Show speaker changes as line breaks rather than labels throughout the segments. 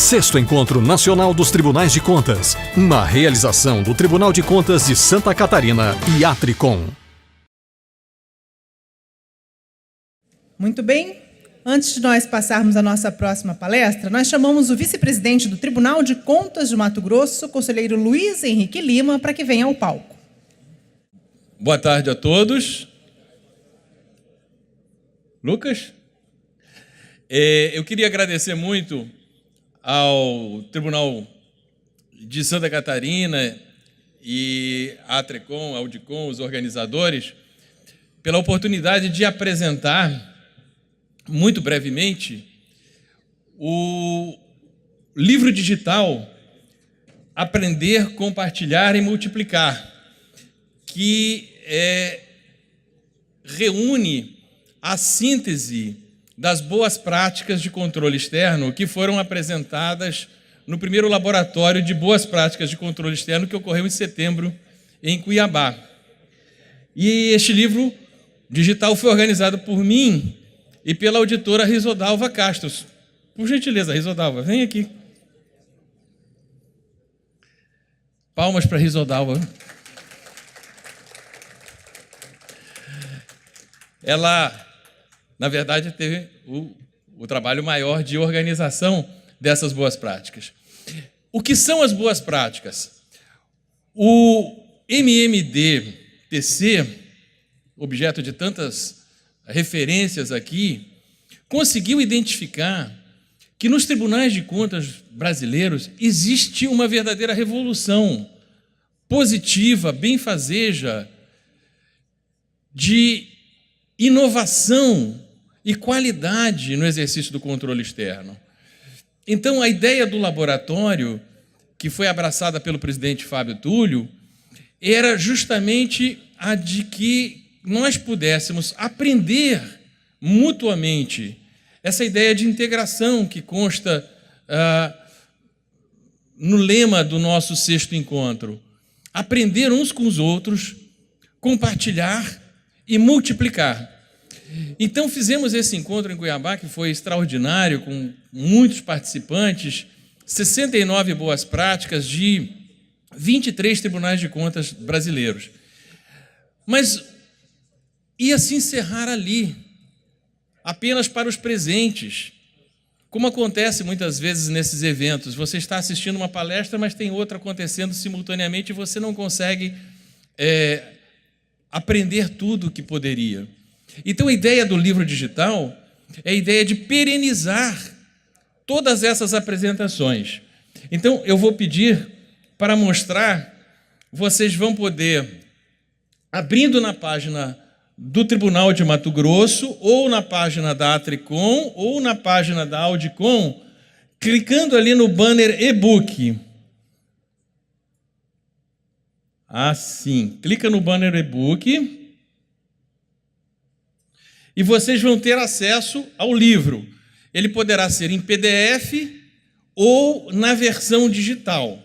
Sexto Encontro Nacional dos Tribunais de Contas. Uma realização do Tribunal de Contas de Santa Catarina e Atricom.
Muito bem. Antes de nós passarmos à nossa próxima palestra, nós chamamos o vice-presidente do Tribunal de Contas de Mato Grosso, conselheiro Luiz Henrique Lima, para que venha ao palco.
Boa tarde a todos. Lucas? Eu queria agradecer muito ao Tribunal de Santa Catarina e a Atricom, a Audicom, os organizadores, pela oportunidade de apresentar, muito brevemente, o livro digital Aprender, Compartilhar e Multiplicar, que reúne a síntese das boas práticas de controle externo que foram apresentadas no primeiro laboratório de boas práticas de controle externo que ocorreu em setembro em Cuiabá. E este livro digital foi organizado por mim e pela auditora Risodalva Castro. Por gentileza, Risodalva, vem aqui. Palmas para Risodalva. Ela, na verdade, teve o trabalho maior de organização dessas boas práticas. O que são as boas práticas? O MMDTC, objeto de tantas referências aqui, conseguiu identificar que nos tribunais de contas brasileiros existe uma verdadeira revolução positiva, benfazeja, de inovação e qualidade no exercício do controle externo. Então, a ideia do laboratório, que foi abraçada pelo presidente Fábio Túlio, era justamente a de que nós pudéssemos aprender mutuamente essa ideia de integração que consta no lema do nosso sexto encontro. Aprender uns com os outros, compartilhar e multiplicar. Então, fizemos esse encontro em Cuiabá, que foi extraordinário, com muitos participantes, 69 boas práticas de 23 tribunais de contas brasileiros. Mas ia se encerrar ali, apenas para os presentes. Como acontece muitas vezes nesses eventos, você está assistindo uma palestra, mas tem outra acontecendo simultaneamente e você não consegue aprender tudo o que poderia. Então, a ideia do livro digital é a ideia de perenizar todas essas apresentações. Então, eu vou pedir para mostrar, vocês vão poder, abrindo na página do Tribunal de Mato Grosso, ou na página da Atricom, ou na página da Audicom, clicando ali no banner e-book. Assim, clica no banner e-book e vocês vão ter acesso ao livro. Ele poderá ser em PDF ou na versão digital.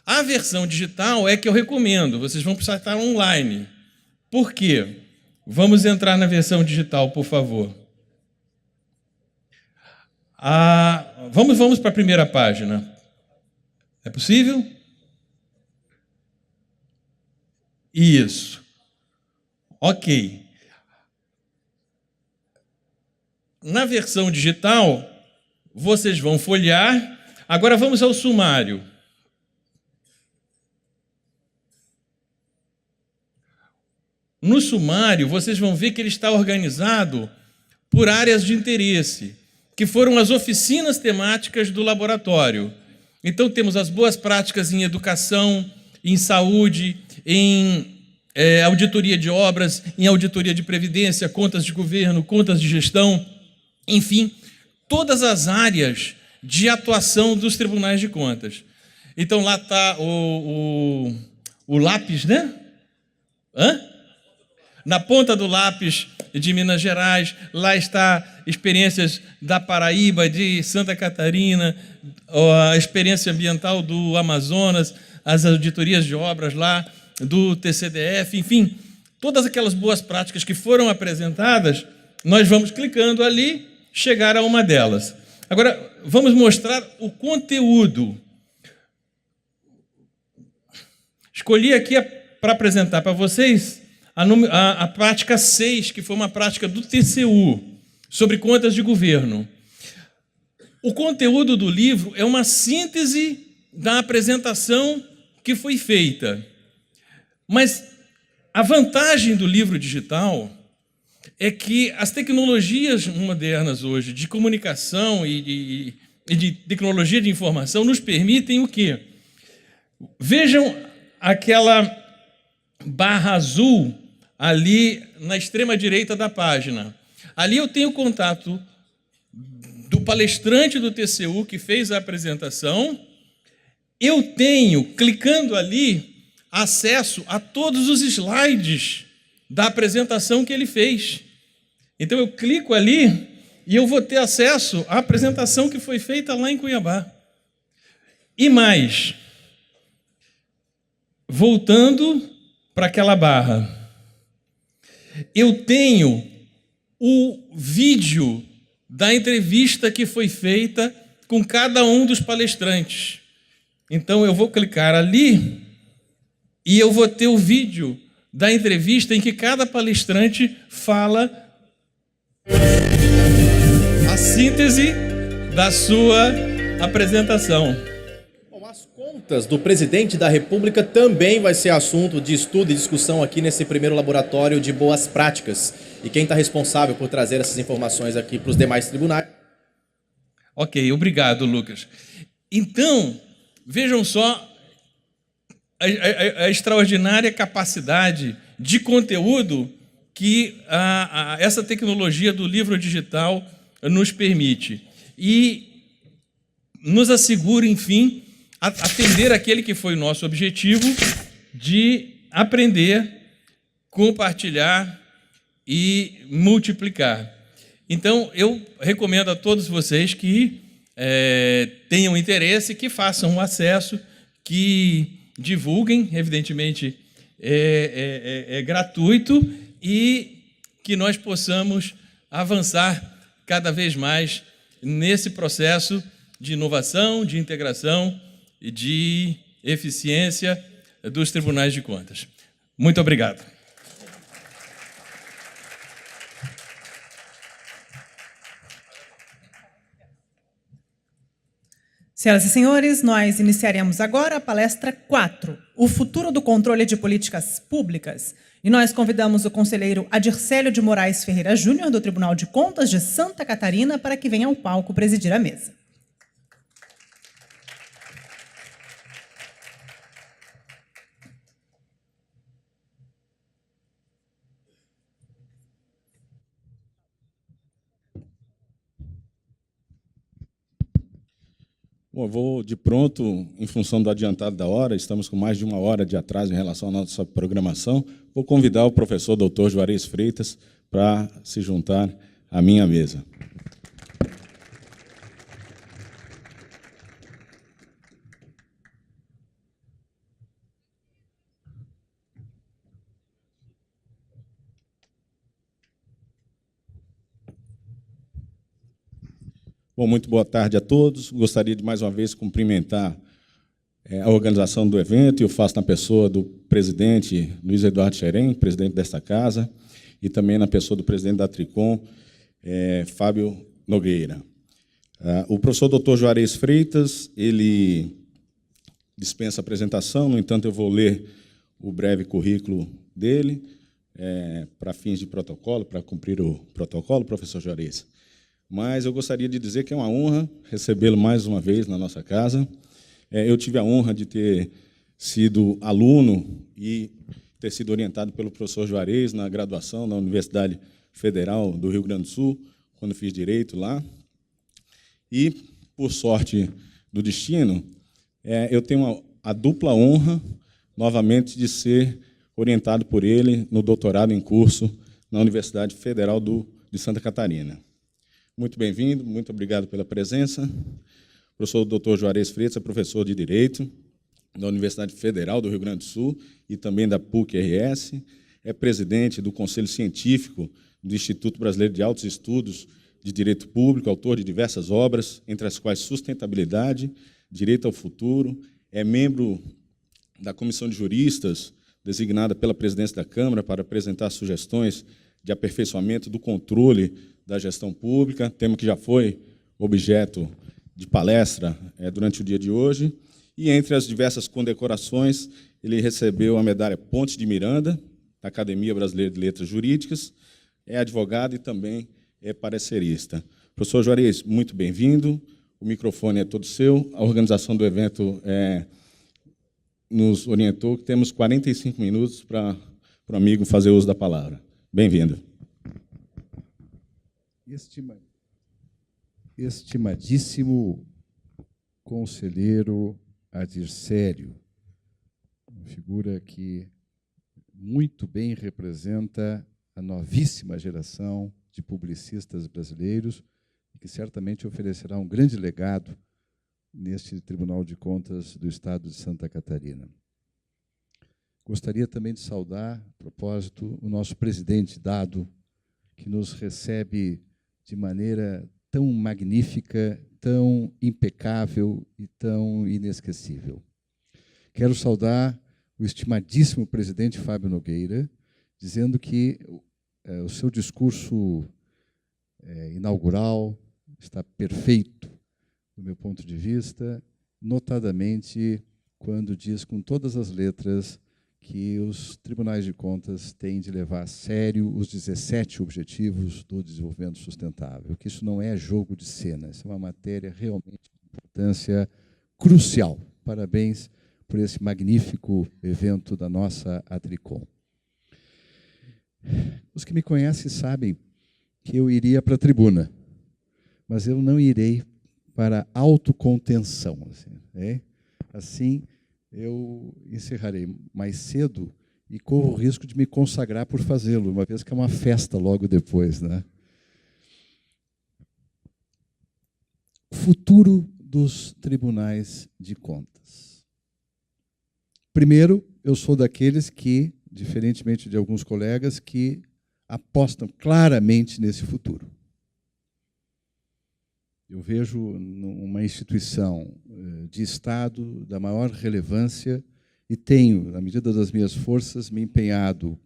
A versão digital é que eu recomendo, vocês vão precisar estar online. Por quê? Vamos entrar na versão digital, por favor. Vamos para a primeira página. É possível? Isso. Ok. Na versão digital, vocês vão folhear. Agora vamos ao sumário. No sumário, vocês vão ver que ele está organizado por áreas de interesse, que foram as oficinas temáticas do laboratório. Então, temos as boas práticas em educação, em saúde, em auditoria de obras, em auditoria de previdência, contas de governo, contas de gestão, enfim, todas as áreas de atuação dos tribunais de contas. Então, lá está o lápis, né? Na ponta do lápis de Minas Gerais, lá está experiências da Paraíba, de Santa Catarina, a experiência ambiental do Amazonas, as auditorias de obras lá do TCDF, enfim, todas aquelas boas práticas que foram apresentadas, nós vamos clicando ali, chegar a uma delas. Agora, vamos mostrar o conteúdo. Escolhi aqui para apresentar para vocês a prática 6, que foi uma prática do TCU, sobre contas de governo. O conteúdo do livro é uma síntese da apresentação que foi feita. Mas a vantagem do livro digital é que as tecnologias modernas hoje, de comunicação e de tecnologia de informação, nos permitem o quê? Vejam aquela barra azul ali na extrema direita da página. Ali eu tenho contato do palestrante do TCU que fez a apresentação. Eu tenho, clicando ali, acesso a todos os slides da apresentação que ele fez. Então eu clico ali e eu vou ter acesso à apresentação que foi feita lá em Cuiabá. E mais, voltando para aquela barra, eu tenho o vídeo da entrevista que foi feita com cada um dos palestrantes. Então eu vou clicar ali e eu vou ter o vídeo da entrevista em que cada palestrante fala a síntese da sua apresentação.
Bom, as contas do presidente da República também vai ser assunto de estudo e discussão aqui nesse primeiro laboratório de boas práticas. E quem está responsável por trazer essas informações aqui para os demais tribunais?
Ok, obrigado, Lucas. Então, vejam só a extraordinária capacidade de conteúdo que essa tecnologia do livro digital nos permite. E nos assegura, enfim, atender aquele que foi o nosso objetivo de aprender, compartilhar e multiplicar. Então, eu recomendo a todos vocês que tenham interesse, que façam o acesso, que divulguem, evidentemente é gratuito, e que nós possamos avançar cada vez mais nesse processo de inovação, de integração e de eficiência dos tribunais de contas. Muito obrigado.
Senhoras e senhores, nós iniciaremos agora a palestra 4, o futuro do controle de políticas públicas. E nós convidamos o conselheiro Adircélio de Moraes Ferreira Júnior, do Tribunal de Contas de Santa Catarina, para que venha ao palco presidir a mesa.
Bom, eu vou de pronto, em função do adiantado da hora, estamos com mais de 1 hora de atraso em relação à nossa programação. Vou convidar o professor Dr. Juarez Freitas para se juntar à minha mesa. Bom, muito boa tarde a todos. Gostaria de, mais uma vez, cumprimentar a organização do evento, e eu faço na pessoa do presidente Luiz Eduardo Xerém, presidente desta casa, e também na pessoa do presidente da Tricom, Fábio Nogueira. O professor Dr. Juarez Freitas, ele dispensa a apresentação, no entanto, eu vou ler o breve currículo dele, para fins de protocolo, para cumprir o protocolo, professor Juarez. Mas eu gostaria de dizer que é uma honra recebê-lo mais uma vez na nossa casa. Eu tive a honra de ter sido aluno e ter sido orientado pelo professor Juarez na graduação na Universidade Federal do Rio Grande do Sul, quando fiz Direito lá. E, por sorte do destino, eu tenho a dupla honra, novamente, de ser orientado por ele no doutorado em curso na Universidade Federal de Santa Catarina. Muito bem-vindo, muito obrigado pela presença. O professor Dr. Juarez Freitas é professor de Direito da Universidade Federal do Rio Grande do Sul e também da PUC-RS, é presidente do Conselho Científico do Instituto Brasileiro de Altos Estudos de direito público, autor de diversas obras, entre as quais Sustentabilidade, Direito ao Futuro, é membro da Comissão de Juristas, designada pela presidência da Câmara para apresentar sugestões de aperfeiçoamento do controle da gestão pública, tema que já foi objeto de palestra durante o dia de hoje. E, entre as diversas condecorações, ele recebeu a medalha Ponte de Miranda, da Academia Brasileira de Letras Jurídicas, é advogado e também é parecerista. Professor Juarez, muito bem-vindo. O microfone é todo seu. A organização do evento nos orientou que temos 45 minutos para o amigo fazer uso da palavra. Bem-vindo.
Estimadíssimo conselheiro Adircério, uma figura que muito bem representa a novíssima geração de publicistas brasileiros e que certamente oferecerá um grande legado neste Tribunal de Contas do Estado de Santa Catarina. Gostaria também de saudar, a propósito, o nosso presidente Dado, que nos recebe de maneira tão magnífica, tão impecável e tão inesquecível. Quero saudar o estimadíssimo presidente Fábio Nogueira, dizendo que o seu discurso inaugural está perfeito, do meu ponto de vista, notadamente quando diz com todas as letras que os tribunais de contas têm de levar a sério os 17 objetivos do desenvolvimento sustentável, que isso não é jogo de cena, isso é uma matéria realmente de importância crucial. Parabéns por esse magnífico evento da nossa Atricom. Os que me conhecem sabem que eu iria para a tribuna, mas eu não irei para autocontenção. Assim, eu encerrarei mais cedo e corro o risco de me consagrar por fazê-lo, uma vez que é uma festa logo depois, né? Futuro dos tribunais de contas. Primeiro, eu sou daqueles que, diferentemente de alguns colegas, que apostam claramente nesse futuro. Eu vejo uma instituição de Estado da maior relevância e tenho, na medida das minhas forças, me empenhado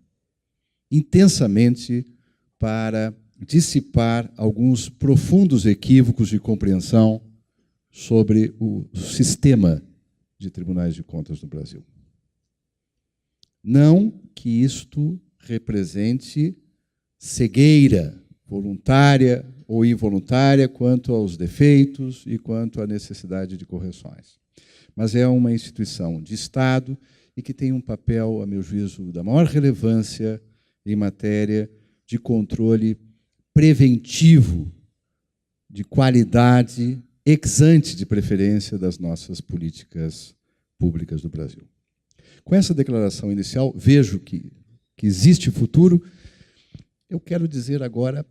intensamente para dissipar alguns profundos equívocos de compreensão sobre o sistema de tribunais de contas no Brasil. Não que isto represente cegueira voluntária ou involuntária quanto aos defeitos e quanto à necessidade de correções. Mas é uma instituição de Estado e que tem um papel, a meu juízo, da maior relevância em matéria de controle preventivo, de qualidade, ex ante de preferência das nossas políticas públicas do Brasil. Com essa declaração inicial, vejo que existe futuro. Eu quero dizer agora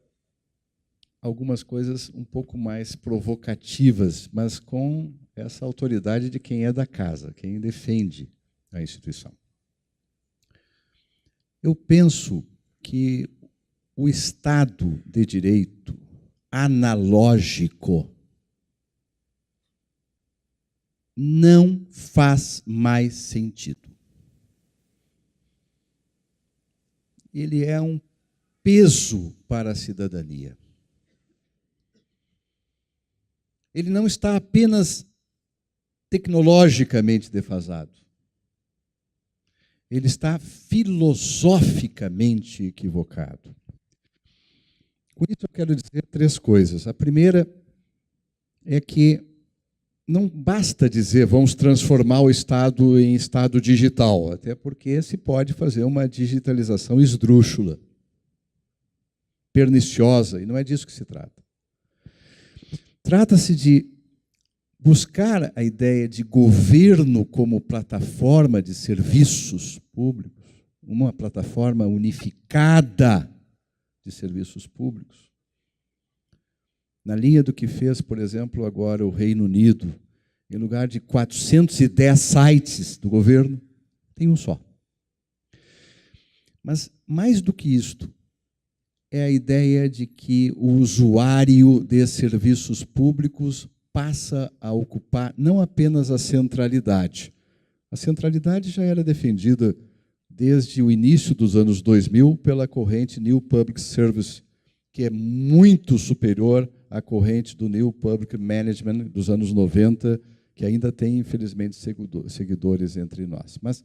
algumas coisas um pouco mais provocativas, mas com essa autoridade de quem é da casa, quem defende a instituição. Eu penso que o Estado de Direito analógico não faz mais sentido. Ele é um peso para a cidadania. Ele não está apenas tecnologicamente defasado. Ele está filosoficamente equivocado. Com isso eu quero dizer 3 coisas. A primeira é que não basta dizer vamos transformar o Estado em Estado digital, até porque se pode fazer uma digitalização esdrúxula, perniciosa, e não é disso que se trata. Trata-se de buscar a ideia de governo como plataforma de serviços públicos, uma plataforma unificada de serviços públicos, na linha do que fez, por exemplo, agora o Reino Unido. Em lugar de 410 sites do governo, tem um só. Mas, mais do que isto, é a ideia de que o usuário de serviços públicos passa a ocupar não apenas a centralidade. A centralidade já era defendida desde o início dos anos 2000 pela corrente New Public Service, que é muito superior à corrente do New Public Management dos anos 90, que ainda tem, infelizmente, seguidores entre nós. Mas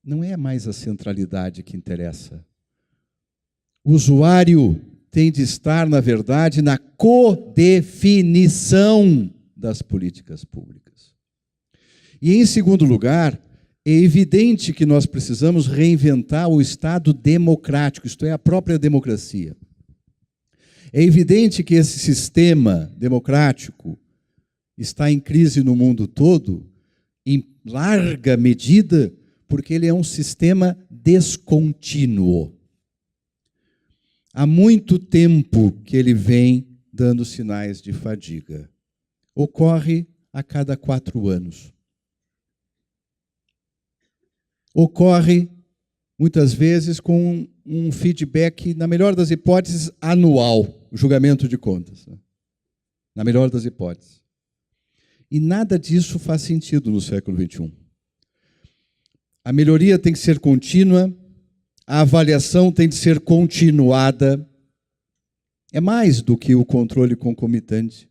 não é mais a centralidade que interessa. O usuário tem de estar, na verdade, na codefinição das políticas públicas. E, em segundo lugar, é evidente que nós precisamos reinventar o Estado democrático, isto é, a própria democracia. É evidente que esse sistema democrático está em crise no mundo todo, em larga medida, porque ele é um sistema descontínuo. Há muito tempo que ele vem dando sinais de fadiga. Ocorre a cada 4 anos. Ocorre, muitas vezes, com um feedback, na melhor das hipóteses, anual, o julgamento de contas. Na melhor das hipóteses. E nada disso faz sentido no século XXI. A melhoria tem que ser contínua, a avaliação tem de ser continuada. É mais do que o controle concomitante.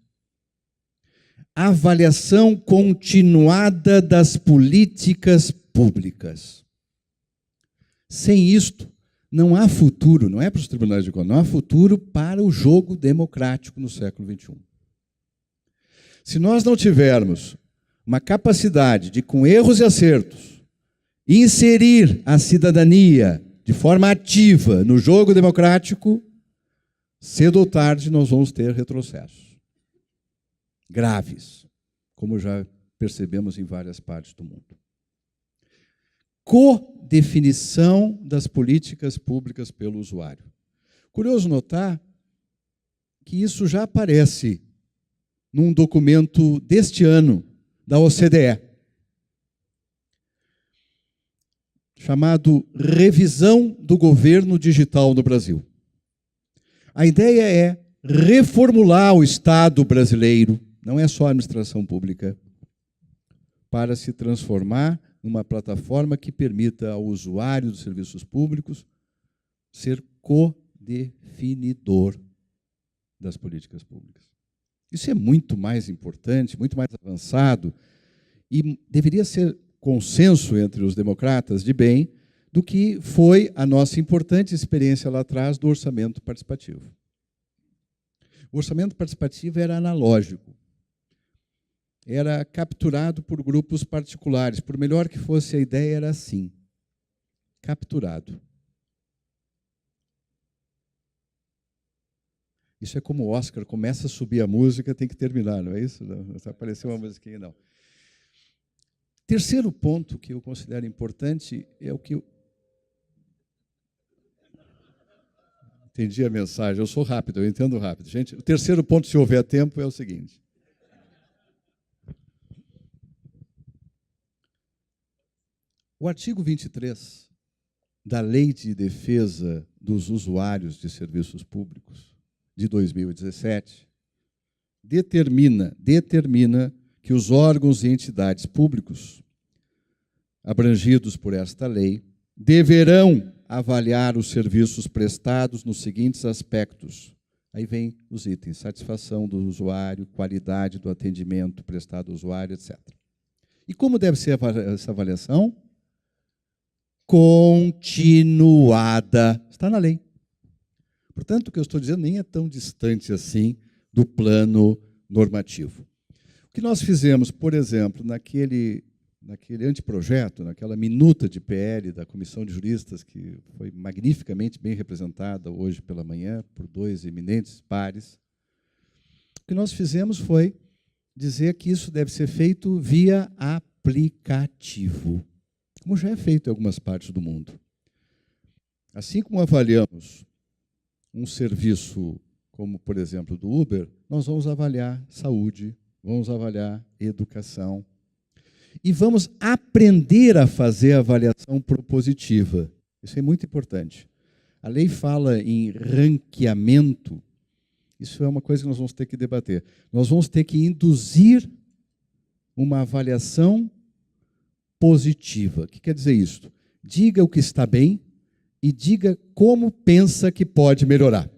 A avaliação continuada das políticas públicas. Sem isto, não há futuro, não é para os tribunais de contas, não há futuro para o jogo democrático no século XXI. Se nós não tivermos uma capacidade de, com erros e acertos, inserir a cidadania de forma ativa no jogo democrático, cedo ou tarde nós vamos ter retrocessos graves, como já percebemos em várias partes do mundo. Codefinição das políticas públicas pelo usuário. Curioso notar que isso já aparece num documento deste ano da OCDE, chamado Revisão do Governo Digital no Brasil. A ideia é reformular o Estado brasileiro, não é só a administração pública, para se transformar numa plataforma que permita ao usuário dos serviços públicos ser codefinidor das políticas públicas. Isso é muito mais importante, muito mais avançado, e deveria ser consenso entre os democratas de bem do que foi a nossa importante experiência lá atrás do orçamento participativo. O orçamento participativo era analógico. Era capturado por grupos particulares. Por melhor que fosse a ideia, era assim. Capturado. Isso é como o Oscar, começa a subir a música, tem que terminar, não é isso? Não apareceu uma musiquinha, não. Terceiro ponto que eu considero importante é o que... Entendi a mensagem, eu sou rápido, eu entendo rápido. Gente, o terceiro ponto, se houver tempo, é o seguinte. O artigo 23 da Lei de Defesa dos Usuários de Serviços Públicos, de 2017, determina que os órgãos e entidades públicos abrangidos por esta lei deverão avaliar os serviços prestados nos seguintes aspectos. Aí vem os itens: satisfação do usuário, qualidade do atendimento prestado ao usuário, etc. E como deve ser essa avaliação? Continuada. Está na lei. Portanto, o que eu estou dizendo nem é tão distante assim do plano normativo. O que nós fizemos, por exemplo, naquele anteprojeto, naquela minuta de PL da Comissão de Juristas, que foi magnificamente bem representada hoje pela manhã por 2 eminentes pares, o que nós fizemos foi dizer que isso deve ser feito via aplicativo, como já é feito em algumas partes do mundo. Assim como avaliamos um serviço como, por exemplo, do Uber, nós vamos avaliar saúde, vamos avaliar educação e vamos aprender a fazer a avaliação propositiva. Isso é muito importante. A lei fala em ranqueamento. Isso é uma coisa que nós vamos ter que debater. Nós vamos ter que induzir uma avaliação positiva. O que quer dizer isso? Diga o que está bem e diga como pensa que pode melhorar.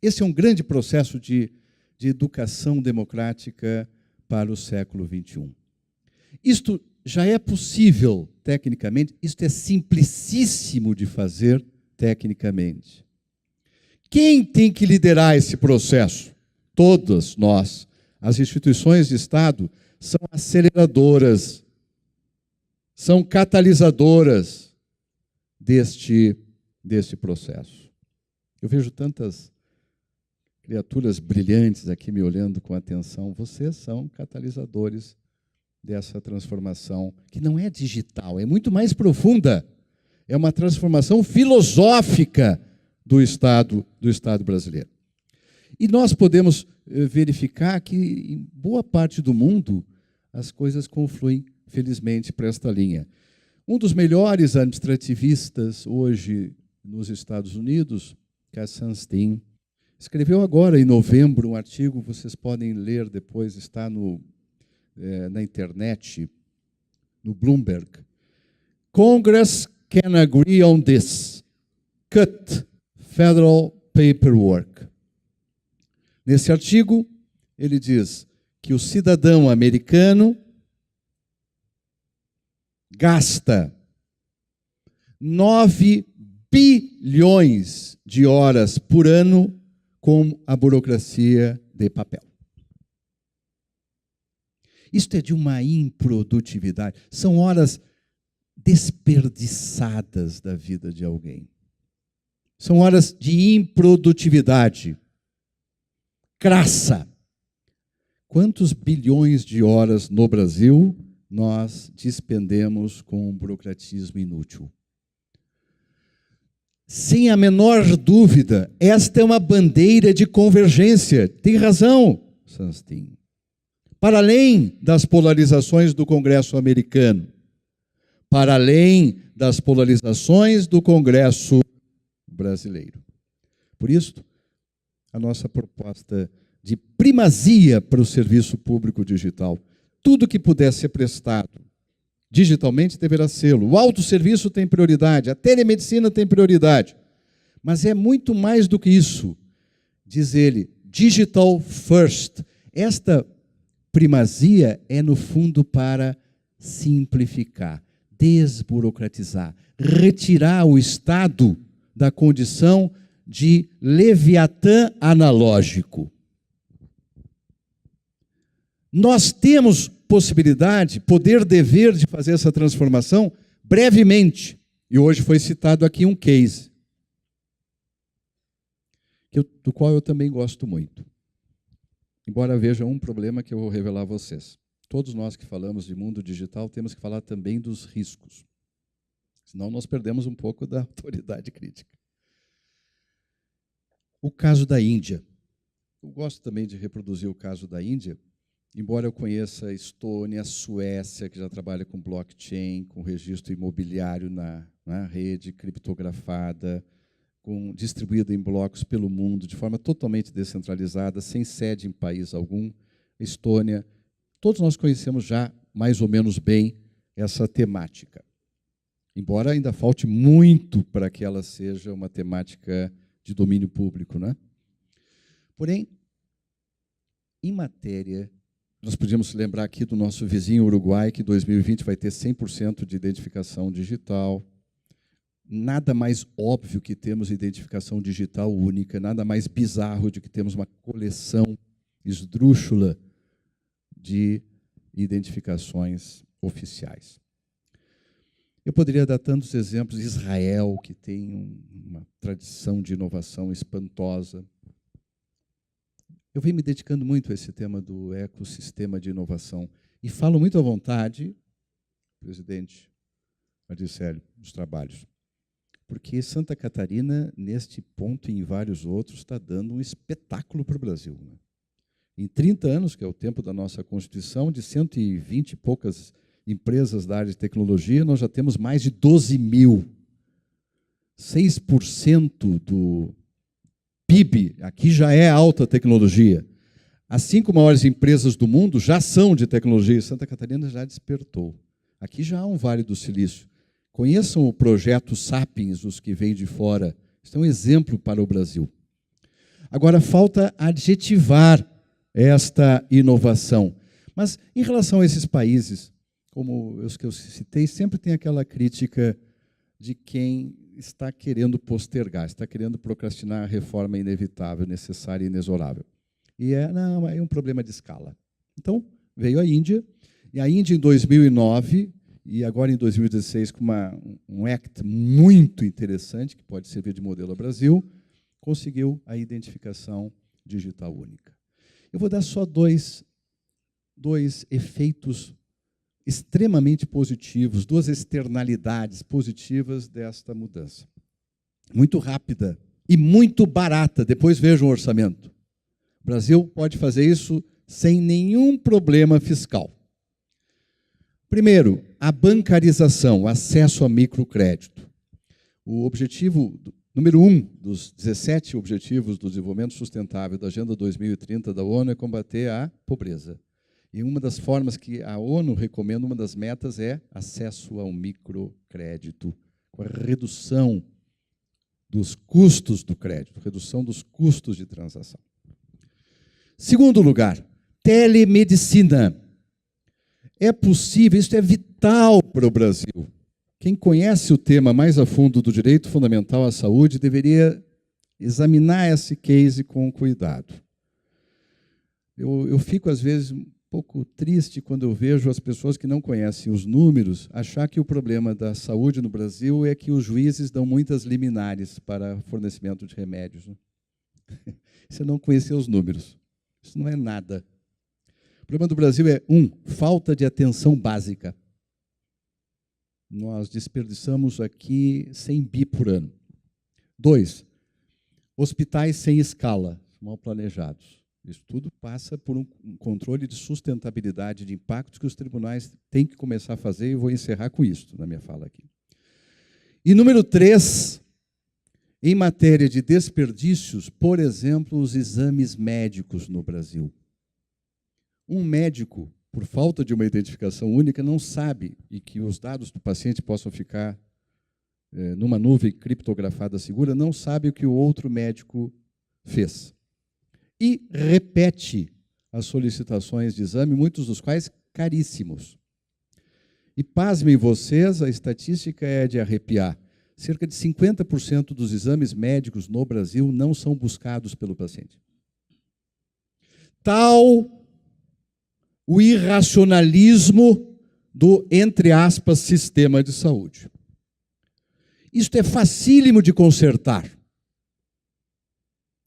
Esse é um grande processo de educação democrática para o século XXI. Isto já é possível tecnicamente, isto é simplicíssimo de fazer tecnicamente. Quem tem que liderar esse processo? Todas nós. As instituições de Estado são aceleradoras, são catalisadoras deste processo. Eu vejo tantas criaturas brilhantes aqui me olhando com atenção. Vocês são catalisadores dessa transformação, que não é digital, é muito mais profunda. É uma transformação filosófica do Estado brasileiro. E nós podemos verificar que, em boa parte do mundo, as coisas confluem, felizmente, para esta linha. Um dos melhores administrativistas hoje nos Estados Unidos, Cass Sunstein, escreveu agora, em novembro, um artigo, vocês podem ler depois, está na internet, no Bloomberg. Congress can agree on this. Cut federal paperwork. Nesse artigo, ele diz que o cidadão americano gasta 9 bilhões de horas por ano com a burocracia de papel. Isto é de uma improdutividade. São horas desperdiçadas da vida de alguém. São horas de improdutividade crassa. Quantos bilhões de horas no Brasil nós despendemos com um burocratismo inútil? Sem a menor dúvida, esta é uma bandeira de convergência. Tem razão, Sunstein. Para além das polarizações do Congresso americano, para além das polarizações do Congresso brasileiro. Por isso, a nossa proposta de primazia para o serviço público digital. Tudo que puder ser prestado digitalmente deverá sê-lo. O autosserviço tem prioridade, a telemedicina tem prioridade. Mas é muito mais do que isso. Diz ele, digital first. Esta primazia é, no fundo, para simplificar, desburocratizar, retirar o Estado da condição de leviatã analógico. Nós temos possibilidade, poder, dever de fazer essa transformação brevemente. E hoje foi citado aqui um case, do qual eu também gosto muito. Embora veja um problema que eu vou revelar a vocês. Todos nós que falamos de mundo digital temos que falar também dos riscos. Senão nós perdemos um pouco da autoridade crítica. O caso da Índia. Eu gosto também de reproduzir o caso da Índia, embora eu conheça a Estônia, a Suécia, que já trabalha com blockchain, com registro imobiliário na rede criptografada, distribuída em blocos pelo mundo, de forma totalmente descentralizada, sem sede em país algum. Estônia, todos nós conhecemos já mais ou menos bem essa temática. Embora ainda falte muito para que ela seja uma temática de domínio público, né? Porém, em matéria, nós podíamos lembrar aqui do nosso vizinho Uruguai, que em 2020 vai ter 100% de identificação digital. Nada mais óbvio que temos identificação digital única, nada mais bizarro de que temos uma coleção esdrúxula de identificações oficiais. Eu poderia dar tantos exemplos. Israel, que tem uma tradição de inovação espantosa. Eu venho me dedicando muito a esse tema do ecossistema de inovação. E falo muito à vontade, presidente Marcelo, dos trabalhos, porque Santa Catarina, neste ponto e em vários outros, está dando um espetáculo para o Brasil. Em 30 anos, que é o tempo da nossa Constituição, de 120 e poucas empresas da área de tecnologia, nós já temos mais de 12 mil. 6% do PIB, aqui já é alta tecnologia. As 5 maiores empresas do mundo já são de tecnologia. Santa Catarina já despertou. Aqui já há um Vale do Silício. Conheçam o projeto Sapiens, os que vêm de fora. Isso é um exemplo para o Brasil. Agora, falta adjetivar esta inovação. Mas, em relação a esses países, como os que eu citei, sempre tem aquela crítica de quem está querendo postergar, está querendo procrastinar a reforma inevitável, necessária e inexorável. E é um problema de escala. Então, veio a Índia, e a Índia, em 2009, e agora em 2016, com um act muito interessante, que pode servir de modelo ao Brasil, conseguiu a identificação digital única. Eu vou dar só dois efeitos extremamente positivos, 2 externalidades positivas desta mudança. Muito rápida e muito barata. Depois vejam o orçamento. O Brasil pode fazer isso sem nenhum problema fiscal. Primeiro, a bancarização, o acesso a microcrédito. O objetivo número 1 dos 17 Objetivos do Desenvolvimento Sustentável da Agenda 2030 da ONU é combater a pobreza. E uma das formas que a ONU recomenda, uma das metas é acesso ao microcrédito, com a redução dos custos do crédito, redução dos custos de transação. Segundo lugar, telemedicina. É possível, isso é vital para o Brasil. Quem conhece o tema mais a fundo do direito fundamental à saúde deveria examinar esse case com cuidado. Eu fico, às vezes, um pouco triste quando eu vejo as pessoas que não conhecem os números achar que o problema da saúde no Brasil é que os juízes dão muitas liminares para fornecimento de remédios. Isso é não conhecer os números. Isso não é nada. O problema do Brasil é, falta de atenção básica. Nós desperdiçamos aqui 100 bi por ano. 2, hospitais sem escala, mal planejados. Isso tudo passa por um controle de sustentabilidade de impactos que os tribunais têm que começar a fazer, e vou encerrar com isso na minha fala aqui. E número 3, em matéria de desperdícios, por exemplo, os exames médicos no Brasil. Um médico, por falta de uma identificação única, não sabe, e que os dados do paciente possam ficar numa nuvem criptografada segura, não sabe o que o outro médico fez. E repete as solicitações de exame, muitos dos quais caríssimos. E pasmem vocês, a estatística é de arrepiar. Cerca de 50% dos exames médicos no Brasil não são buscados pelo paciente. Tal o irracionalismo do, entre aspas, sistema de saúde. Isto é facílimo de consertar.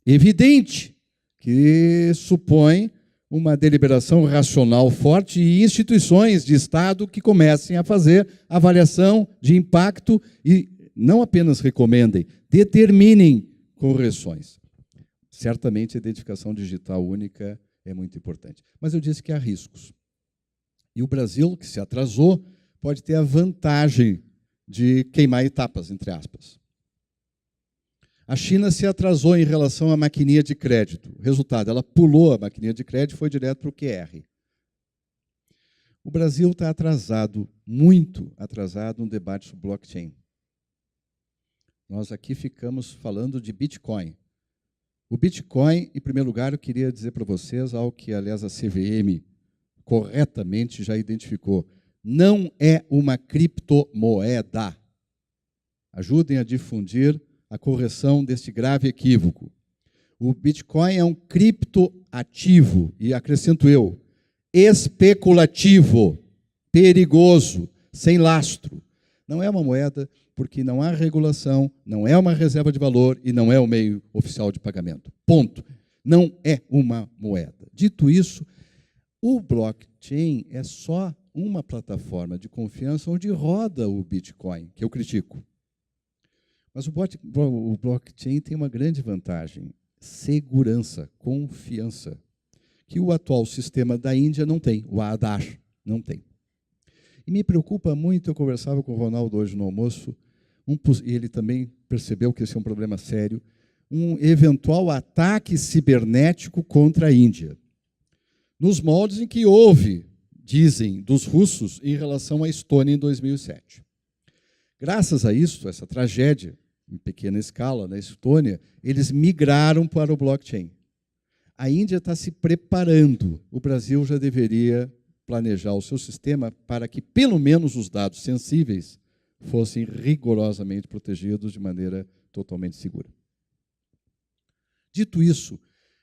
Evidente que supõe uma deliberação racional forte e instituições de Estado que comecem a fazer avaliação de impacto e não apenas recomendem, determinem correções. Certamente a identificação digital única é muito importante. Mas eu disse que há riscos. E o Brasil, que se atrasou, pode ter a vantagem de queimar etapas, entre aspas. A China se atrasou em relação à maquininha de crédito. Resultado, ela pulou a maquininha de crédito e foi direto para o QR. O Brasil está atrasado, muito atrasado, no debate sobre blockchain. Nós aqui ficamos falando de Bitcoin. O Bitcoin, em primeiro lugar, eu queria dizer para vocês algo que, aliás, a CVM corretamente já identificou. Não é uma criptomoeda. Ajudem a difundir a correção deste grave equívoco. O Bitcoin é um criptoativo, e acrescento eu, especulativo, perigoso, sem lastro. Não é uma moeda porque não há regulação, não é uma reserva de valor e não é o meio oficial de pagamento. Ponto. Não é uma moeda. Dito isso, o blockchain é só uma plataforma de confiança onde roda o Bitcoin, que eu critico. Mas o blockchain tem uma grande vantagem: segurança, confiança, que o atual sistema da Índia não tem, o Aadhaar não tem. E me preocupa muito, eu conversava com o Ronaldo hoje no almoço, e ele também percebeu que esse é um problema sério, um eventual ataque cibernético contra a Índia, nos moldes em que houve, dizem, dos russos em relação à Estônia em 2007. Graças a isso, essa tragédia, em pequena escala, na Estônia, eles migraram para o blockchain. A Índia está se preparando. O Brasil já deveria planejar o seu sistema para que, pelo menos, os dados sensíveis fossem rigorosamente protegidos de maneira totalmente segura. Dito isso,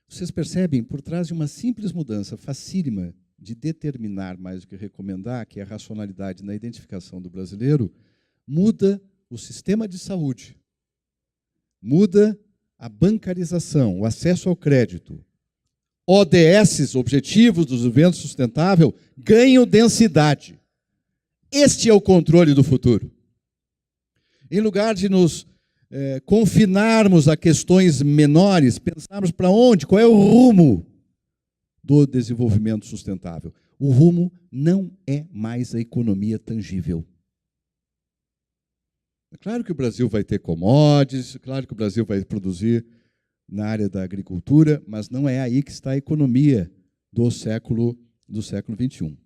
vocês percebem, por trás de uma simples mudança facílima de determinar mais do que recomendar, que é a racionalidade na identificação do brasileiro, muda o sistema de saúde, muda a bancarização, o acesso ao crédito. ODS, Objetivos do Desenvolvimento Sustentável, ganham densidade. Este é o controle do futuro. Em lugar de nos confinarmos a questões menores, pensarmos para onde, qual é o rumo do desenvolvimento sustentável. O rumo não é mais a economia tangível. É claro que o Brasil vai ter commodities, claro que o Brasil vai produzir na área da agricultura, mas não é aí que está a economia do século XXI.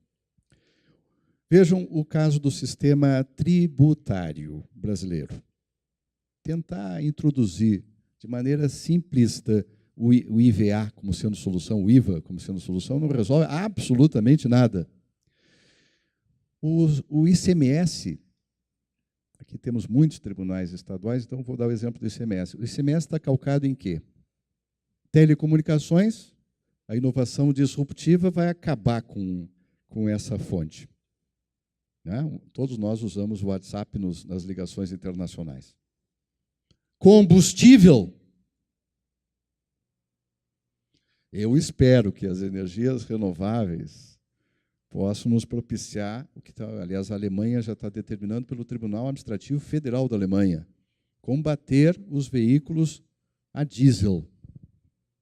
Vejam o caso do sistema tributário brasileiro. Tentar introduzir de maneira simplista o IVA como sendo solução, o IVA como sendo solução, não resolve absolutamente nada. O ICMS, aqui temos muitos tribunais estaduais, então vou dar o exemplo do ICMS. O ICMS está calcado em quê? Telecomunicações, a inovação disruptiva vai acabar com essa fonte. Né? Todos nós usamos o WhatsApp nas ligações internacionais. Combustível. Eu espero que as energias renováveis possam nos propiciar, aliás, a Alemanha já está determinando pelo Tribunal Administrativo Federal da Alemanha, combater os veículos a diesel,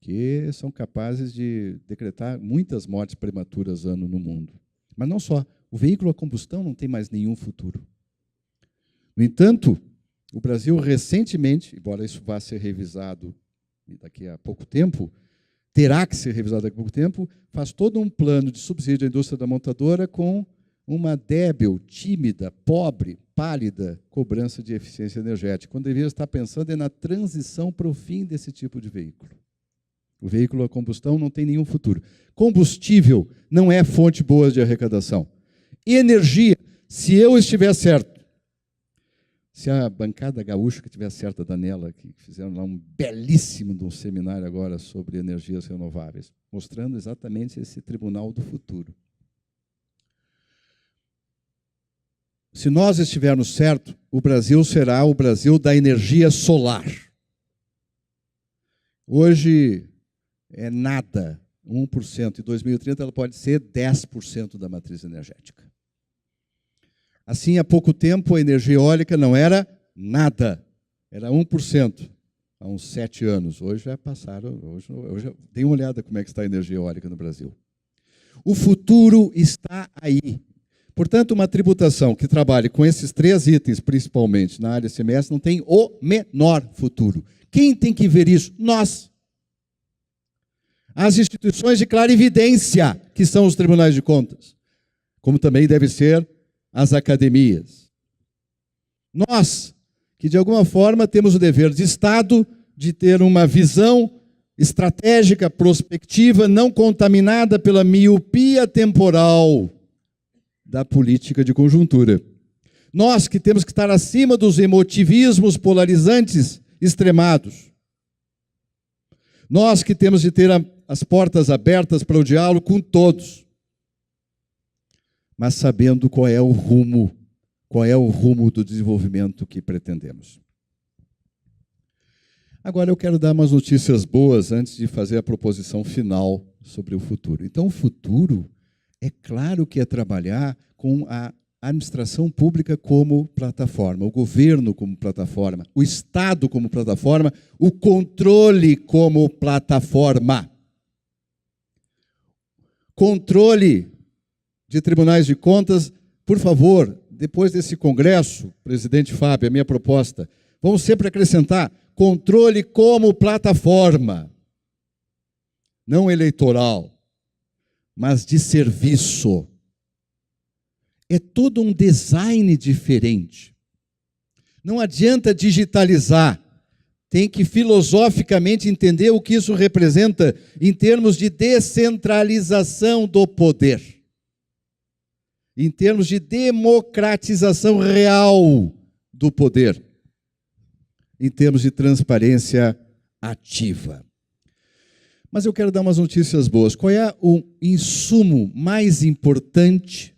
que são capazes de decretar muitas mortes prematuras ano no mundo. Mas não só, o veículo a combustão não tem mais nenhum futuro. No entanto, o Brasil recentemente, embora isso vá ser revisado daqui a pouco tempo, terá que ser revisado daqui a pouco tempo, faz todo um plano de subsídio à indústria da montadora com uma débil, tímida, pobre, pálida cobrança de eficiência energética, quando deveria estar pensando na transição para o fim desse tipo de veículo. O veículo a combustão não tem nenhum futuro. Combustível não é fonte boa de arrecadação. Energia, se eu estiver certo, se a bancada gaúcha que estiver certa, Daniela, que fizeram lá um belíssimo de um seminário agora sobre energias renováveis, mostrando exatamente esse tribunal do futuro. Se nós estivermos certo, o Brasil será o Brasil da energia solar. Hoje é nada, 1%. Em 2030 ela pode ser 10% da matriz energética. Assim, há pouco tempo, a energia eólica não era nada, era 1%, há uns 7 anos. Hoje já passaram, hoje dê uma olhada como é que está a energia eólica no Brasil. O futuro está aí. Portanto, uma tributação que trabalhe com esses 3 itens, principalmente na área ICMS, não tem o menor futuro. Quem tem que ver isso? Nós. As instituições de clarividência, que são os tribunais de contas, como também deve ser as academias. Nós, que de alguma forma temos o dever de Estado de ter uma visão estratégica, prospectiva, não contaminada pela miopia temporal da política de conjuntura. Nós que temos que estar acima dos emotivismos polarizantes extremados. Nós que temos de ter as portas abertas para o diálogo com todos, mas sabendo qual é o rumo do desenvolvimento que pretendemos. Agora eu quero dar umas notícias boas antes de fazer a proposição final sobre o futuro. Então, o futuro, é claro que é trabalhar com a administração pública como plataforma, o governo como plataforma, o Estado como plataforma, o controle como plataforma. Controle de tribunais de contas, por favor, depois desse congresso, presidente Fábio, a minha proposta, vamos sempre acrescentar controle como plataforma, não eleitoral, mas de serviço. É todo um design diferente. Não adianta digitalizar. Tem que filosoficamente entender o que isso representa em termos de descentralização do poder, em termos de democratização real do poder, em termos de transparência ativa. Mas eu quero dar umas notícias boas. Qual é o insumo mais importante?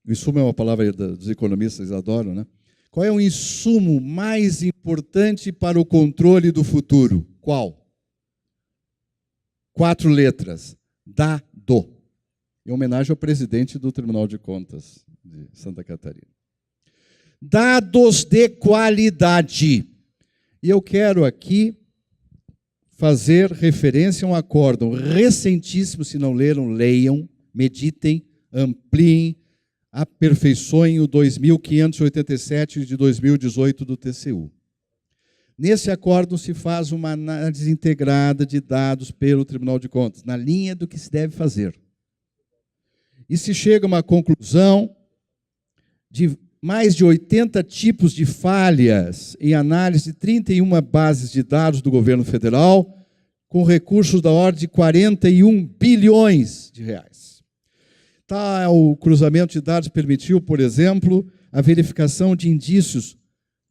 O insumo é uma palavra dos economistas, eles adoram, né? Qual é o insumo mais importante para o controle do futuro? Qual? 4 letras. Dado. Em homenagem ao presidente do Tribunal de Contas de Santa Catarina. Dados de qualidade. E eu quero aqui fazer referência a um acórdão recentíssimo, se não leram, leiam, meditem, ampliem, aperfeiçoem o 2587 de 2018 do TCU. Nesse acórdão se faz uma análise integrada de dados pelo Tribunal de Contas, na linha do que se deve fazer. E se chega a uma conclusão de mais de 80 tipos de falhas em análise de 31 bases de dados do governo federal, com recursos da ordem de 41 bilhões de reais. O cruzamento de dados permitiu, por exemplo, a verificação de indícios,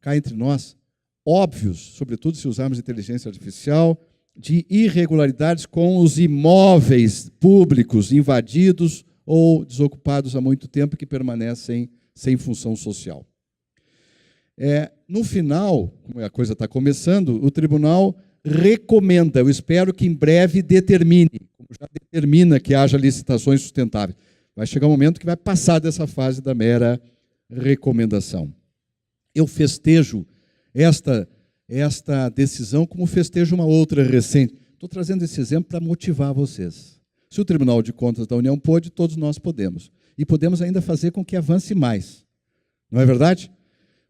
cá entre nós, óbvios, sobretudo se usarmos inteligência artificial, de irregularidades com os imóveis públicos invadidos ou desocupados há muito tempo que permanecem sem função social. No final, como a coisa está começando, o tribunal recomenda, eu espero que em breve determine, como já determina que haja licitações sustentáveis. Vai chegar um momento que vai passar dessa fase da mera recomendação. Eu festejo esta decisão como festejo uma outra recente. Estou trazendo esse exemplo para motivar vocês. Se o Tribunal de Contas da União pôde, todos nós podemos. E podemos ainda fazer com que avance mais. Não é verdade?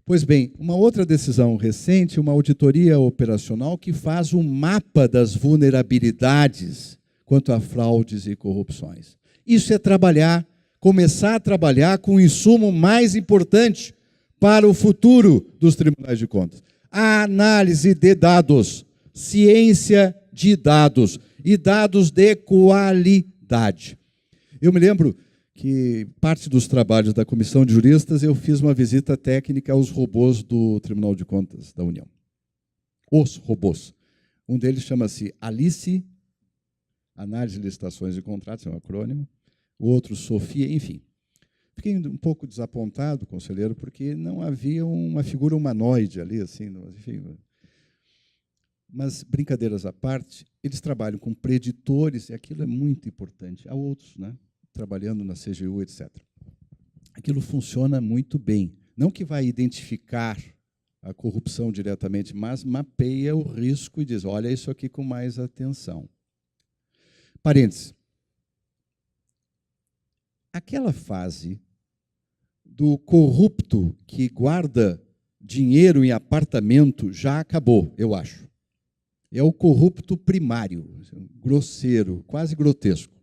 Pois bem, uma outra decisão recente, uma auditoria operacional que faz um mapa das vulnerabilidades quanto a fraudes e corrupções. Isso é começar a trabalhar com o insumo mais importante para o futuro dos tribunais de contas. A análise de dados, ciência de dados e dados de qualidade. Eu me lembro que parte dos trabalhos da Comissão de Juristas eu fiz uma visita técnica aos robôs do Tribunal de Contas da União. Os robôs. Um deles chama-se Alice, Análise de Licitações e Contratos, é um acrônimo. O outro, Sofia, enfim. Fiquei um pouco desapontado, conselheiro, porque não havia uma figura humanoide ali, assim, enfim. Mas, brincadeiras à parte, eles trabalham com preditores, e aquilo é muito importante. Há outros, né, trabalhando na CGU, etc. Aquilo funciona muito bem. Não que vai identificar a corrupção diretamente, mas mapeia o risco e diz, olha isso aqui com mais atenção. Parênteses. Aquela fase do corrupto que guarda dinheiro em apartamento já acabou, eu acho. É o corrupto primário, grosseiro, quase grotesco.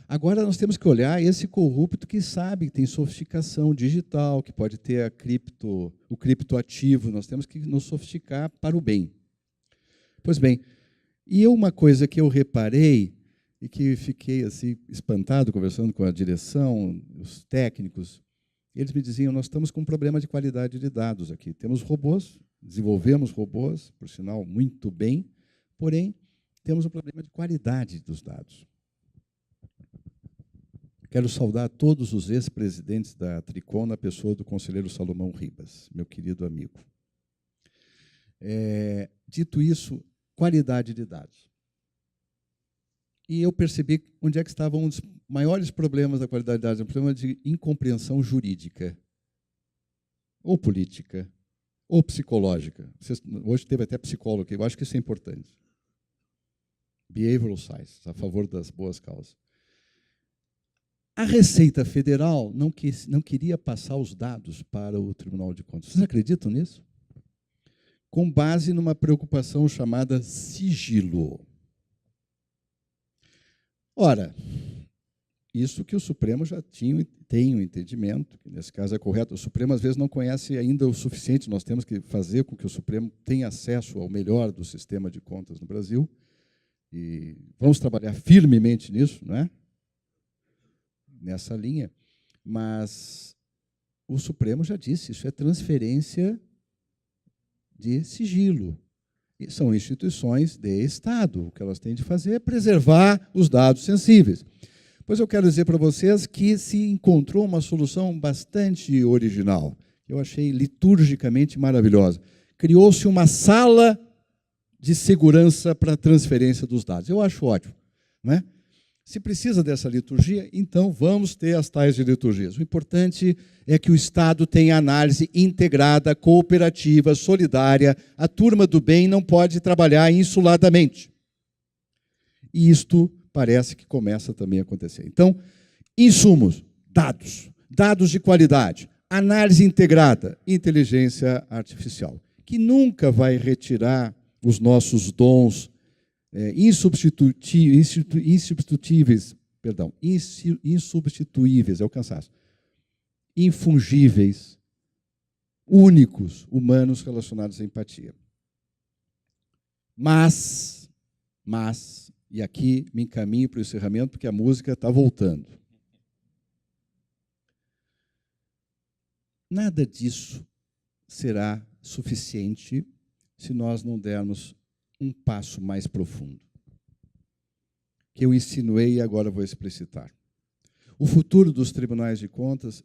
Agora nós temos que olhar esse corrupto que sabe que tem sofisticação digital, que pode ter o criptoativo, nós temos que nos sofisticar para o bem. Pois bem, e uma coisa que eu reparei, e que fiquei assim, espantado, conversando com a direção, os técnicos, eles me diziam, nós estamos com um problema de qualidade de dados aqui. Temos robôs, desenvolvemos robôs, por sinal, muito bem, porém, temos um problema de qualidade dos dados. Quero saudar todos os ex-presidentes da Tricom, na pessoa do conselheiro Salomão Ribas, meu querido amigo. Dito isso, qualidade de dados. E eu percebi onde é que estavam um dos maiores problemas da qualidade de dados, um problema de incompreensão jurídica, ou política, ou psicológica. Hoje teve até psicólogo aqui, eu acho que isso é importante. Behavioral Science, a favor das boas causas. A Receita Federal não queria passar os dados para o Tribunal de Contas. Vocês acreditam nisso? Com base numa preocupação chamada sigilo. Ora, isso que o Supremo já tem um entendimento, que nesse caso é correto. O Supremo, às vezes, não conhece ainda o suficiente. Nós temos que fazer com que o Supremo tenha acesso ao melhor do sistema de contas no Brasil. E vamos trabalhar firmemente nisso, não é? Nessa linha. Mas o Supremo já disse, isso é transferência de sigilo. E são instituições de Estado. O que elas têm de fazer é preservar os dados sensíveis. Pois eu quero dizer para vocês que se encontrou uma solução bastante original. Eu achei liturgicamente maravilhosa. Criou-se uma sala de segurança para a transferência dos dados. Eu acho ótimo, não é? Se precisa dessa liturgia, então vamos ter as tais de liturgias. O importante é que o Estado tenha análise integrada, cooperativa, solidária. A turma do bem não pode trabalhar insuladamente. E isto parece que começa também a acontecer. Então, insumos, dados de qualidade, análise integrada, inteligência artificial, que nunca vai retirar os nossos dons insubstituíveis, é o cansaço, infungíveis, únicos, humanos relacionados à empatia. Mas, e aqui me encaminho para o encerramento, porque a música está voltando. Nada disso será suficiente se nós não dermos um passo mais profundo, que eu insinuei e agora vou explicitar. O futuro dos tribunais de contas,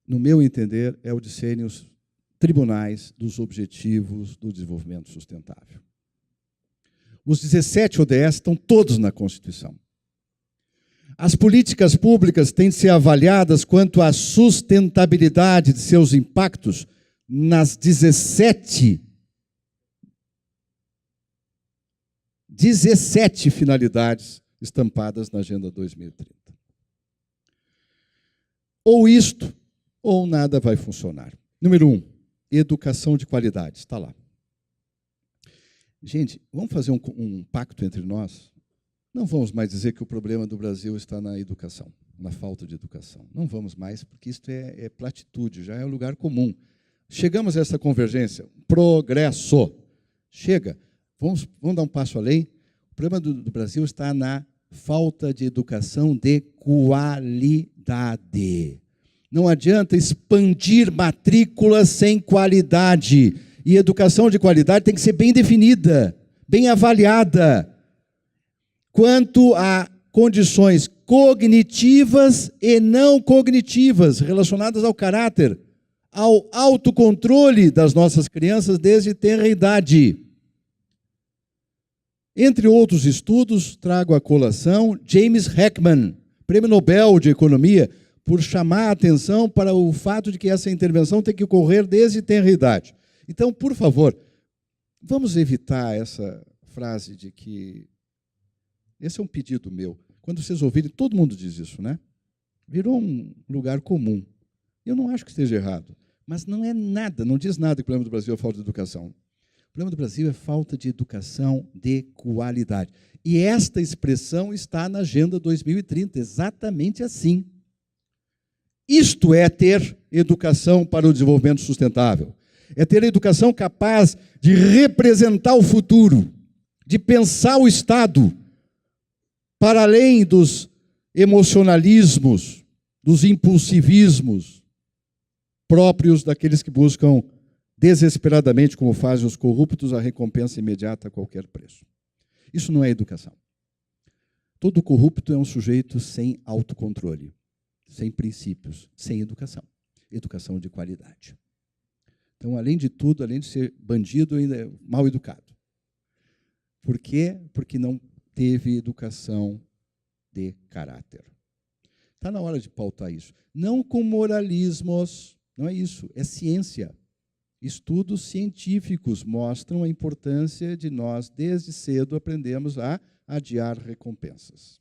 no meu entender, é o de serem os tribunais dos objetivos do desenvolvimento sustentável. Os 17 ODS estão todos na Constituição. As políticas públicas têm de ser avaliadas quanto à sustentabilidade de seus impactos nas 17 finalidades estampadas na Agenda 2030. Ou isto, ou nada vai funcionar. Número 1, educação de qualidade. Está lá. Gente, vamos fazer um pacto entre nós? Não vamos mais dizer que o problema do Brasil está na educação, na falta de educação. Não vamos mais, porque isto é platitude, já é um lugar comum. Chegamos a essa convergência, progresso. Chega. Vamos dar um passo além. O problema do Brasil está na falta de educação de qualidade. Não adianta expandir matrículas sem qualidade. E educação de qualidade tem que ser bem definida, bem avaliada, quanto a condições cognitivas e não cognitivas, relacionadas ao caráter, ao autocontrole das nossas crianças desde tenra idade. Entre outros estudos, trago à colação James Heckman, Prêmio Nobel de Economia, por chamar a atenção para o fato de que essa intervenção tem que ocorrer desde tenra idade. Então, por favor, vamos evitar essa frase de que... Esse é um pedido meu. Quando vocês ouvirem, todo mundo diz isso, né? Virou um lugar comum. Eu não acho que esteja errado, mas não é nada, não diz nada que o problema do Brasil é falta de educação. O problema do Brasil é falta de educação de qualidade. E esta expressão está na Agenda 2030, exatamente assim. Isto é ter educação para o desenvolvimento sustentável. É ter educação capaz de representar o futuro, de pensar o Estado para além dos emocionalismos, dos impulsivismos próprios daqueles que buscam desesperadamente, como fazem os corruptos, a recompensa imediata a qualquer preço. Isso não é educação. Todo corrupto é um sujeito sem autocontrole, sem princípios, sem educação. Educação de qualidade. Então, além de tudo, além de ser bandido, ainda é mal educado. Por quê? Porque não teve educação de caráter. Está na hora de pautar isso. Não com moralismos, não é isso, é ciência. Estudos científicos mostram a importância de nós, desde cedo, aprendermos a adiar recompensas.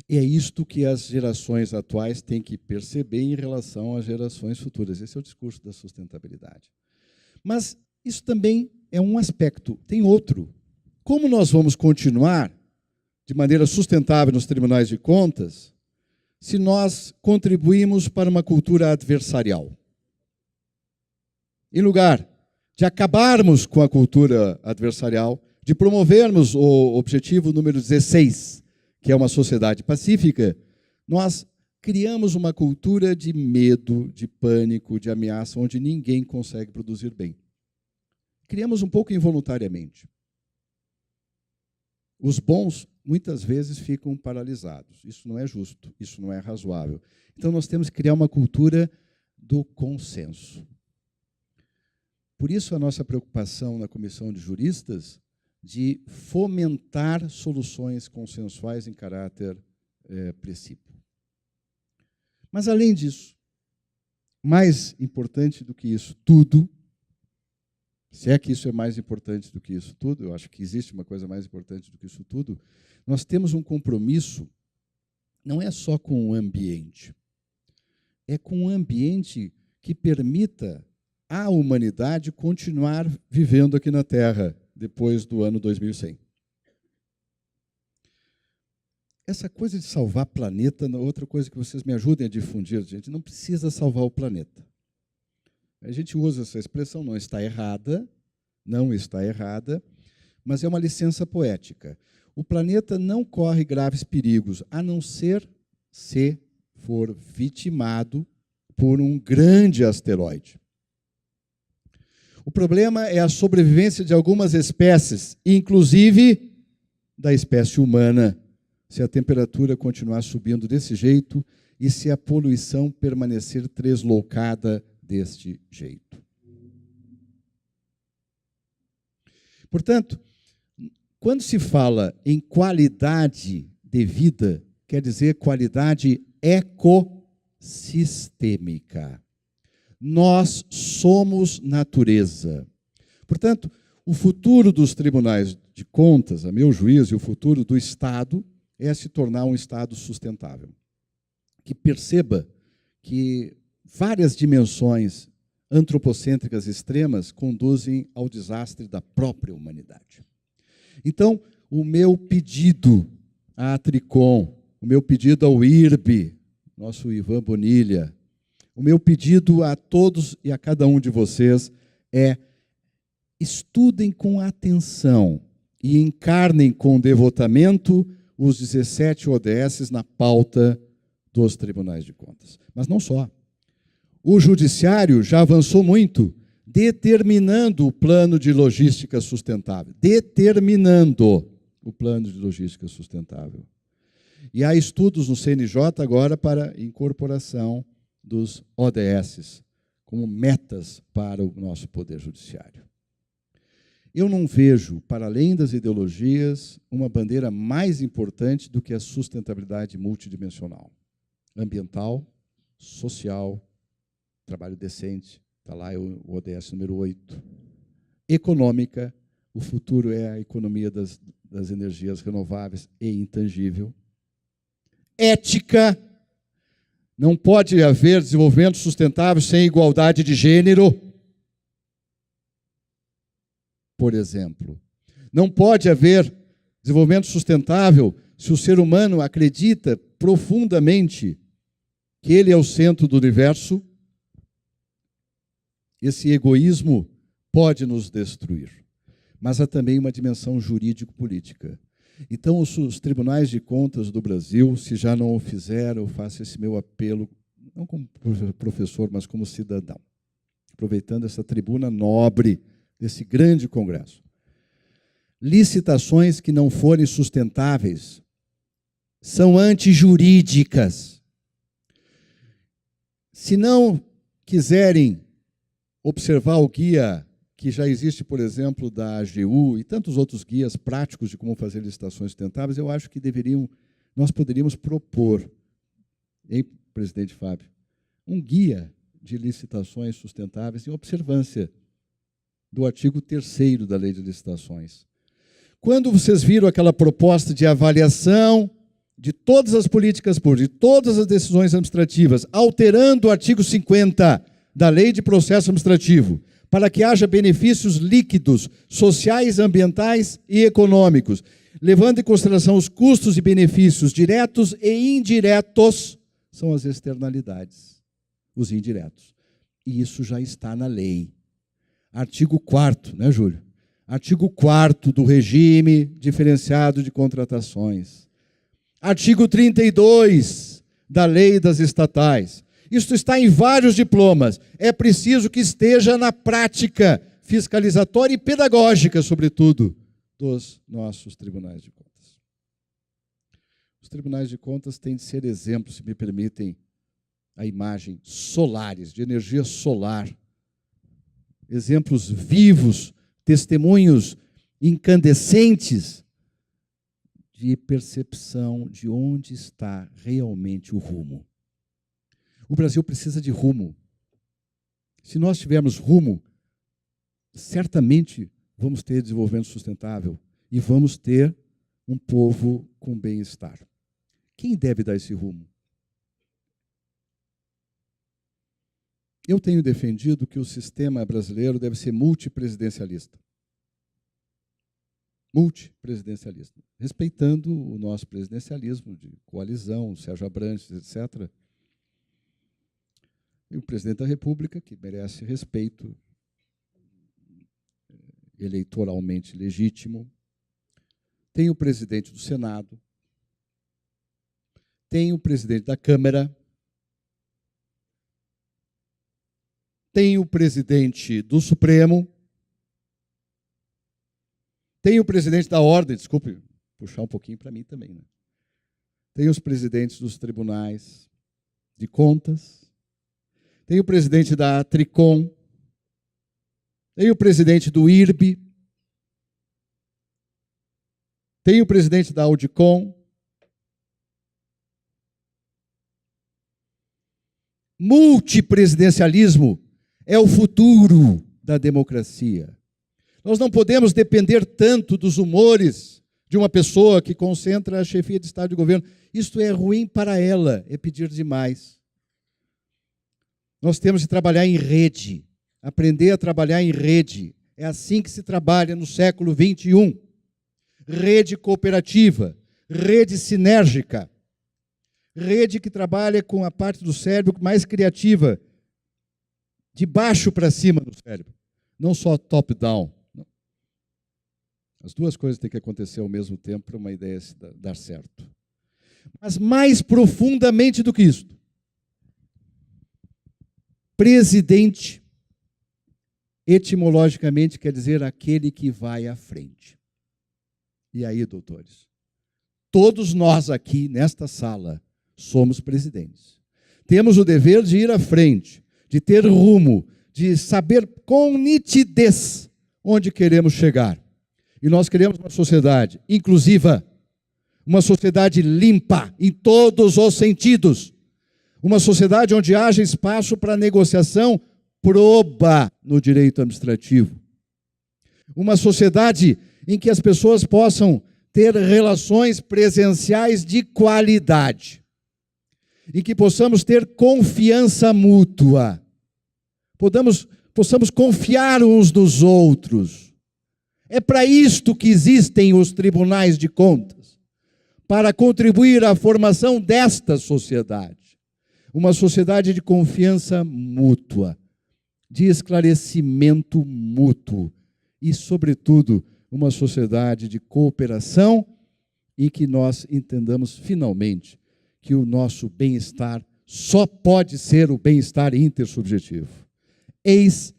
E é isto que as gerações atuais têm que perceber em relação às gerações futuras. Esse é o discurso da sustentabilidade. Mas isso também é um aspecto. Tem outro. Como nós vamos continuar de maneira sustentável nos tribunais de contas se nós contribuímos para uma cultura adversarial? Em lugar de acabarmos com a cultura adversarial, de promovermos o objetivo número 16, que é uma sociedade pacífica, nós criamos uma cultura de medo, de pânico, de ameaça, onde ninguém consegue produzir bem. Criamos um pouco involuntariamente. Os bons, muitas vezes, ficam paralisados. Isso não é justo, isso não é razoável. Então, nós temos que criar uma cultura do consenso. Por isso, a nossa preocupação na Comissão de Juristas de fomentar soluções consensuais em caráter precípio. Mas, além disso, mais importante do que isso tudo, se é que isso é mais importante do que isso tudo, eu acho que existe uma coisa mais importante do que isso tudo, nós temos um compromisso, não é só com o ambiente, é com um ambiente que permita à humanidade continuar vivendo aqui na Terra depois do ano 2100. Essa coisa de salvar planeta, outra coisa que vocês me ajudem a difundir, gente, não precisa salvar o planeta. A gente usa essa expressão, não está errada, mas é uma licença poética. O planeta não corre graves perigos, a não ser se for vitimado por um grande asteroide. O problema é a sobrevivência de algumas espécies, inclusive da espécie humana, se a temperatura continuar subindo desse jeito e se a poluição permanecer deslocada deste jeito. Portanto, quando se fala em qualidade de vida, quer dizer qualidade ecossistêmica. Nós somos natureza. Portanto, o futuro dos tribunais de contas, a meu juízo, e o futuro do Estado é se tornar um Estado sustentável, que perceba que várias dimensões antropocêntricas extremas conduzem ao desastre da própria humanidade. Então, o meu pedido à Tricom, o meu pedido ao IRB, nosso Ivan Bonilha, o meu pedido a todos e a cada um de vocês é: estudem com atenção e encarnem com devotamento os 17 ODS na pauta dos tribunais de contas. Mas não só. O Judiciário já avançou muito, determinando o plano de logística sustentável. Determinando o plano de logística sustentável. E há estudos no CNJ agora para incorporação dos ODS como metas para o nosso Poder Judiciário. Eu não vejo, para além das ideologias, uma bandeira mais importante do que a sustentabilidade multidimensional. Ambiental, social, trabalho decente, está lá o ODS número 8. Econômica, o futuro é a economia das energias renováveis e intangível. Ética, não pode haver desenvolvimento sustentável sem igualdade de gênero. Por exemplo, não pode haver desenvolvimento sustentável se o ser humano acredita profundamente que ele é o centro do universo. Esse egoísmo pode nos destruir. Mas há também uma dimensão jurídico-política. Então, os tribunais de contas do Brasil, se já não o fizeram, eu faço esse meu apelo, não como professor, mas como cidadão, aproveitando essa tribuna nobre desse grande congresso. Licitações que não forem sustentáveis são antijurídicas. Se não quiserem observar o guia que já existe, por exemplo, da AGU e tantos outros guias práticos de como fazer licitações sustentáveis, eu acho que nós poderíamos propor, hein, presidente Fábio, um guia de licitações sustentáveis em observância do artigo 3º da Lei de Licitações. Quando vocês viram aquela proposta de avaliação de todas as políticas públicas, de todas as decisões administrativas, alterando o artigo 50 da Lei de Processo Administrativo, para que haja benefícios líquidos, sociais, ambientais e econômicos, levando em consideração os custos e benefícios diretos e indiretos, são as externalidades, os indiretos. E isso já está na lei. Artigo 4º, né, Júlio? Artigo 4º do regime diferenciado de contratações. Artigo 32 da lei das estatais. Isso está em vários diplomas. É preciso que esteja na prática fiscalizatória e pedagógica, sobretudo, dos nossos tribunais de contas. Os tribunais de contas têm de ser exemplos, se me permitem a imagem, solares, de energia solar. Exemplos vivos, testemunhos incandescentes de percepção de onde está realmente o rumo. O Brasil precisa de rumo. Se nós tivermos rumo, certamente vamos ter desenvolvimento sustentável e vamos ter um povo com bem-estar. Quem deve dar esse rumo? Eu tenho defendido que o sistema brasileiro deve ser multipresidencialista. Multipresidencialista. Respeitando o nosso presidencialismo de coalizão, Sérgio Abrantes, etc. E o presidente da República, que merece respeito, eleitoralmente legítimo. Tem o presidente do Senado. Tem o presidente da Câmara. Tem o presidente do Supremo. Tem o presidente da Ordem, desculpe, puxar um pouquinho para mim também, né? Tem os presidentes dos tribunais de contas. Tem o presidente da Tricom. Tem o presidente do IRB. Tem o presidente da Audicom. Multipresidencialismo é o futuro da democracia. Nós não podemos depender tanto dos humores de uma pessoa que concentra a chefia de Estado e de governo. Isto é ruim para ela, é pedir demais. Nós temos que trabalhar em rede, aprender a trabalhar em rede. É assim que se trabalha no século XXI. Rede cooperativa, rede sinérgica, rede que trabalha com a parte do cérebro mais criativa, de baixo para cima do cérebro, não só top-down. As duas coisas têm que acontecer ao mesmo tempo para uma ideia dar certo. Mas mais profundamente do que isso, presidente, etimologicamente, quer dizer aquele que vai à frente. E aí, doutores, todos nós aqui nesta sala somos presidentes. Temos o dever de ir à frente, de ter rumo, de saber com nitidez onde queremos chegar. E nós queremos uma sociedade inclusiva, uma sociedade limpa em todos os sentidos, uma sociedade onde haja espaço para negociação proba no direito administrativo, uma sociedade em que as pessoas possam ter relações presenciais de qualidade, em que possamos ter confiança mútua, possamos confiar uns nos outros. É para isto que existem os tribunais de contas, para contribuir à formação desta sociedade. Uma sociedade de confiança mútua, de esclarecimento mútuo e, sobretudo, uma sociedade de cooperação em que nós entendamos finalmente que o nosso bem-estar só pode ser o bem-estar intersubjetivo. Eis,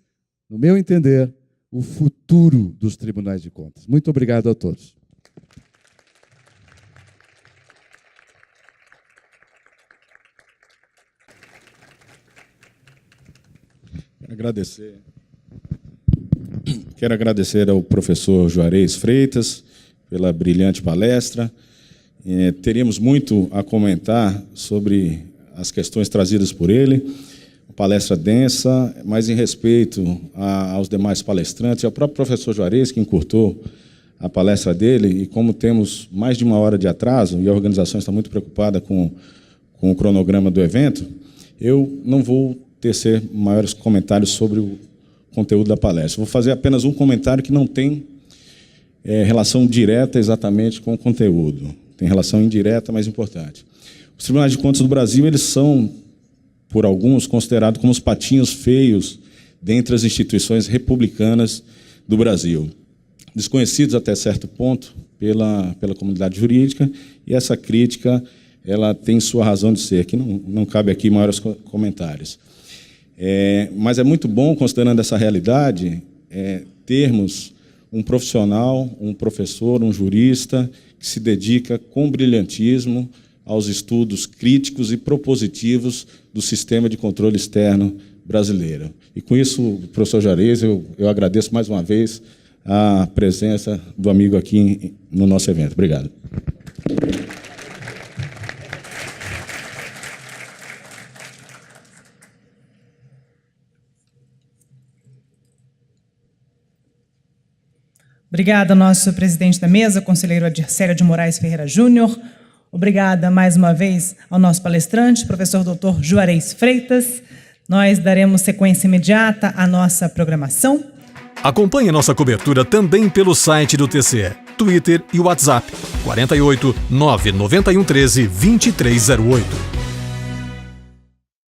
no meu entender, o futuro dos tribunais de contas. Muito obrigado a todos.
Quero agradecer ao professor Juarez Freitas pela brilhante palestra. Teríamos muito a comentar sobre as questões trazidas por ele. Palestra densa, mas em respeito aos demais palestrantes, e ao próprio professor Juarez, que encurtou a palestra dele, e como temos mais de 1 hora de atraso, e a organização está muito preocupada com o cronograma do evento, eu não vou tecer maiores comentários sobre o conteúdo da palestra. Vou fazer apenas um comentário que não tem relação direta exatamente com o conteúdo. Tem relação indireta, mas importante. Os tribunais de contas do Brasil, eles são, por alguns, considerados como os patinhos feios dentre as instituições republicanas do Brasil. Desconhecidos até certo ponto pela comunidade jurídica, e essa crítica ela tem sua razão de ser, que não cabe aqui maiores comentários. Mas é muito bom, considerando essa realidade, termos um profissional, um professor, um jurista, que se dedica com brilhantismo aos estudos críticos e propositivos do sistema de controle externo brasileiro. E com isso, professor Juarez, eu agradeço mais uma vez a presença do amigo aqui no nosso evento. Obrigado.
Obrigada ao nosso presidente da mesa, conselheiro Adircélio de Moraes Ferreira Júnior. Obrigada mais uma vez ao nosso palestrante, professor Dr. Juarez Freitas. Nós daremos sequência imediata à nossa programação.
Acompanhe nossa cobertura também pelo site do TCE, Twitter e WhatsApp 48 991 13 2308.